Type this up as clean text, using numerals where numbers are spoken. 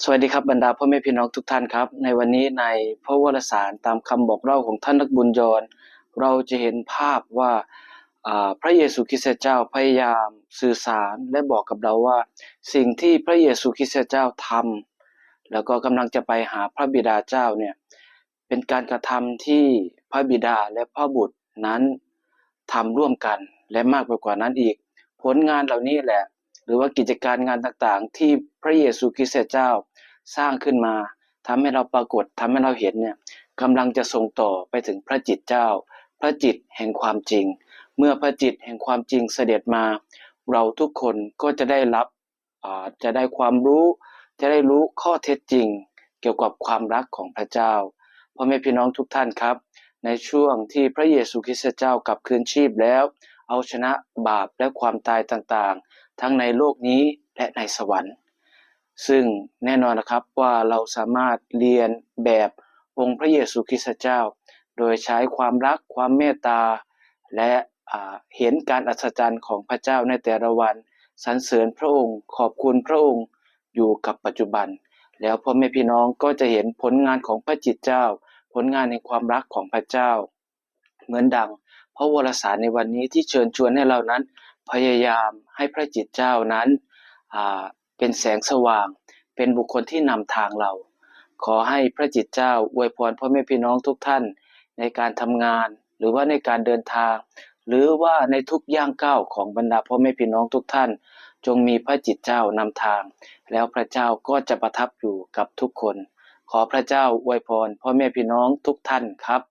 สวัสดีครับบรรดาพ่อแม่พี่น้องทุกท่านครับในวันนี้ในพระวรสารตามคำบอกเล่าของท่านนักบุญยรเราจะเห็นภาพว่าพระเยซูคริสต์เจ้าพยายามสื่อสารและบอกกับเราว่าสิ่งที่พระเยซูคริสต์เจ้าทำแล้วก็กำลังจะไปหาพระบิดาเจ้าเนี่ยเป็นการกระทำที่พระบิดาและพระบุตรนั้นทำร่วมกันและมากไปกว่านั้นอีกผลงานเหล่านี้แหละหรือว่ากิจการงานต่างๆที่พระเยซูคริสต์เจ้าสร้างขึ้นมาทำให้เราปรากฏทำให้เราเห็นเนี่ยกำลังจะส่งต่อไปถึงพระจิตเจ้าพระจิตแห่งความจริงเมื่อพระจิตแห่งความจริงเสด็จมาเราทุกคนก็จะได้รับจะได้ความรู้จะได้รู้ข้อเท็จจริงเกี่ยวกับความรักของพระเจ้าพ่อแม่พี่น้องทุกท่านครับในช่วงที่พระเยซูคริสต์เจ้ากลับคืนชีพแล้วเอาชนะบาปและความตายต่างๆทั้งในโลกนี้และในสวรรค์ซึ่งแน่นอนนะครับว่าเราสามารถเรียนแบบองค์พระเยซูคริสต์เจ้าโดยใช้ความรักความเมตตาและเห็นการอัศจรรย์ของพระเจ้าในแต่ละวันสรรเสริญพระองค์ขอบคุณพระองค์อยู่กับปัจจุบันแล้วพ่อแม่พี่น้องก็จะเห็นผลงานของพระจิตเจ้าผลงานในความรักของพระเจ้าเหมือนดังพระวรสารในวันนี้ที่เชิญชวนให้เรานั้นพยายามให้พระจิตเจ้านั้นเป็นแสงสว่างเป็นบุคคลที่นำทางเราขอให้พระจิตเจ้าอวยพรพ่อแม่พี่น้องทุกท่านในการทำงานหรือว่าในการเดินทางหรือว่าในทุกย่างก้าวของบรรดาพ่อแม่พี่น้องทุกท่านจงมีพระจิตเจ้านำทางแล้วพระเจ้าก็จะประทับอยู่กับทุกคนขอพระเจ้าอวยพรพ่อแม่พี่น้องทุกท่านครับ